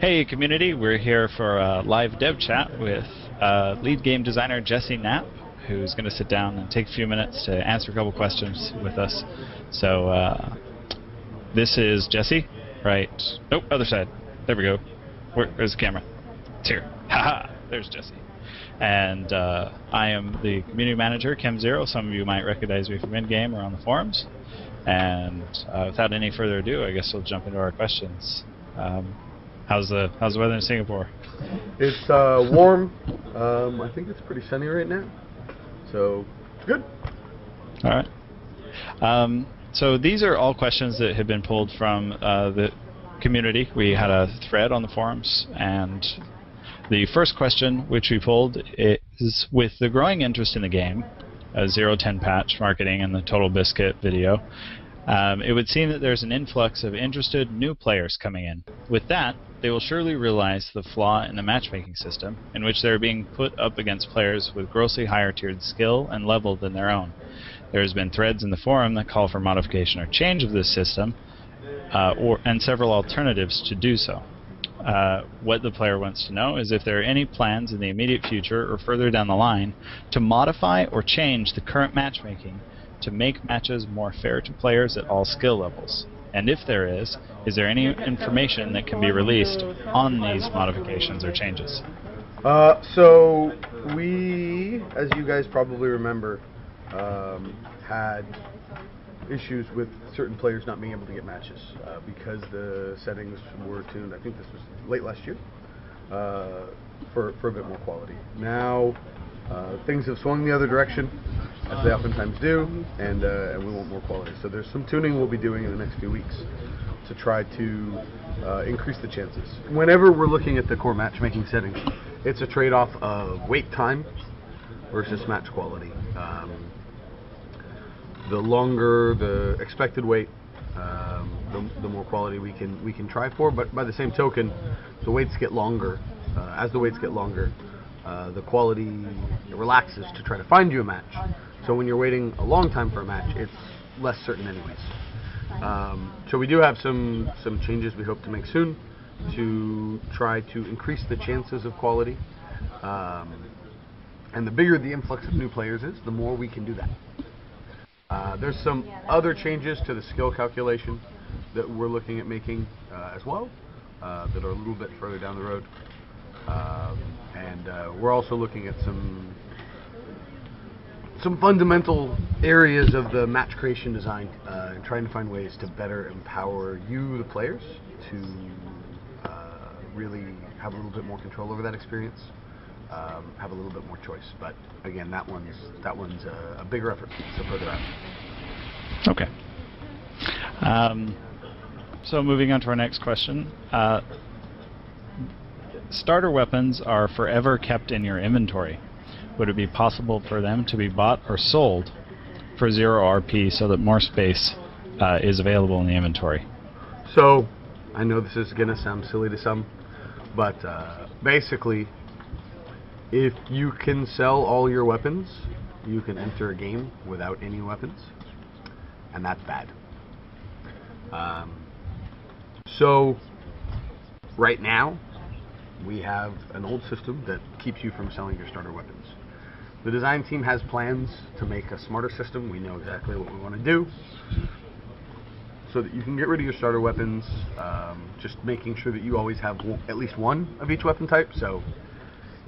Hey community, we're here for a live dev chat with lead game designer Jesse Knapp, who's going to sit down and take a few minutes to answer a couple questions with us. So this is Jesse, right? Nope, other side. There we go. Where's the camera? It's here. Haha, there's Jesse. And I am the community manager, Chem0. Some of you might recognize me from in-game or on the forums. And without any further ado, I guess we'll jump into our questions. How's the weather in Singapore? It's warm. I think it's pretty sunny right now. So, good. All right. So these are all questions that have been pulled from the community. We had a thread on the forums, and the first question which we pulled is, with the growing interest in the game, 010 patch marketing and the Total Biscuit video, it would seem that there's an influx of interested new players coming in. With that, they will surely realize the flaw in the matchmaking system, in which they're being put up against players with grossly higher tiered skill and level than their own. There's been threads in the forum that call for modification or change of this system, and several alternatives to do so. What the player wants to know is if there are any plans in the immediate future or further down the line to modify or change the current matchmaking to make matches more fair to players at all skill levels. And if there is there any information that can be released on these modifications or changes? So we, as you guys probably remember, had issues with certain players not being able to get matches because the settings were tuned. I think this was late last year for a bit more quality. Now things have swung the other direction, as they oftentimes do, and we want more quality. So there's some tuning we'll be doing in the next few weeks to try to increase the chances. Whenever we're looking at the core matchmaking settings, it's a trade-off of wait time versus match quality. The longer the expected wait, the more quality we can try for. But by the same token, the waits get longer. As the waits get longer, the quality relaxes to try to find you a match. So when you're waiting a long time for a match, it's less certain anyways. So we do have some changes we hope to make soon to try to increase the chances of quality. And the bigger the influx of new players is, the more we can do that. There's some other changes to the skill calculation that we're looking at making as well, that are a little bit further down the road. And we're also looking at some fundamental areas of the match creation design, and trying to find ways to better empower you, the players, to really have a little bit more control over that experience, have a little bit more choice. But again, that one's a bigger effort, so further out. Okay. So moving on to our next question. Starter weapons are forever kept in your inventory. Would it be possible for them to be bought or sold for 0 RP so that more space is available in the inventory? So, I know this is going to sound silly to some, but basically, if you can sell all your weapons, you can enter a game without any weapons, and that's bad. So, right now, we have an old system that keeps you from selling your starter weapons. The design team has plans to make a smarter system. We know exactly what we want to do so that you can get rid of your starter weapons, just making sure that you always have at least one of each weapon type. So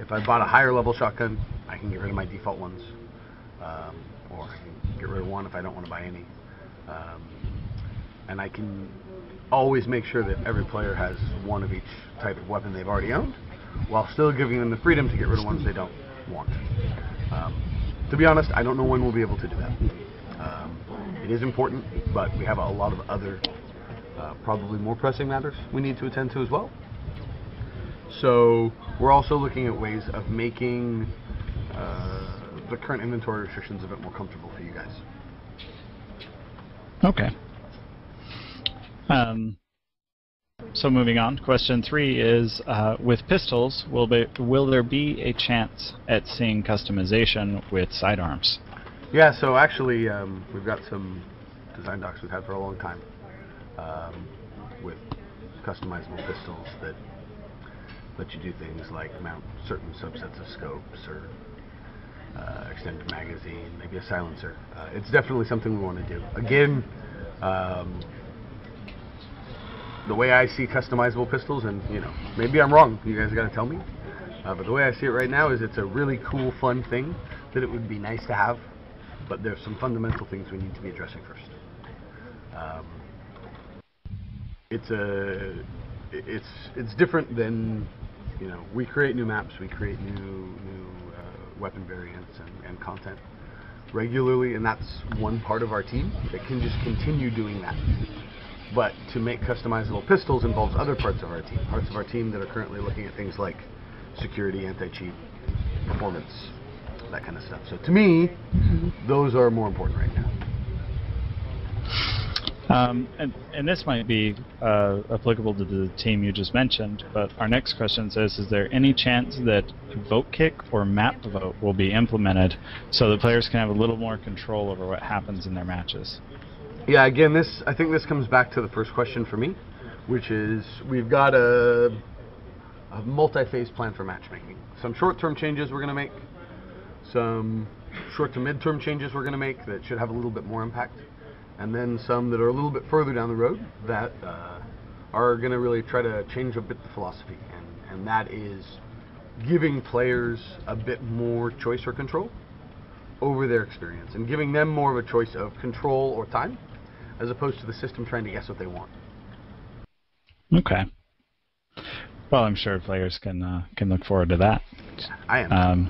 if I bought a higher level shotgun, I can get rid of my default ones, or I can get rid of one if I don't want to buy any. And I can always make sure that every player has one of each type of weapon they've already owned, while still giving them the freedom to get rid of ones they don't want. To be honest, I don't know when we'll be able to do that. It is important, but we have a lot of other, probably more pressing matters we need to attend to as well. So we're also looking at ways of making the current inventory restrictions a bit more comfortable for you guys. Okay. So moving on, question 3 is, with pistols, will there be a chance at seeing customization with sidearms? Yeah, so actually we've got some design docs we've had for a long time with customizable pistols that let you do things like mount certain subsets of scopes or extended magazine, maybe a silencer. It's definitely something we want to do. Again, the way I see customizable pistols, and maybe I'm wrong, you guys got to tell me, but the way I see it right now is it's a really cool, fun thing that it would be nice to have, but there's some fundamental things we need to be addressing first. It's different than, we create new maps, we create new weapon variants and content regularly, and that's one part of our team that can just continue doing that. But to make customizable pistols involves other parts of our team that are currently looking at things like security, anti-cheat, performance, that kind of stuff. So to me, those are more important right now. And this might be applicable to the team you just mentioned, but our next question says, is there any chance that vote kick or map vote will be implemented so that players can have a little more control over what happens in their matches? Yeah, again, I think this comes back to the first question for me, which is we've got a multi-phase plan for matchmaking. Some short-term changes we're going to make, some short to mid-term changes we're going to make that should have a little bit more impact, and then some that are a little bit further down the road that are going to really try to change a bit the philosophy, and that is giving players a bit more choice or control over their experience, and giving them more of a choice of control or time, as opposed to the system trying to guess what they want. Okay. Well, I'm sure players can look forward to that. Yeah, I am.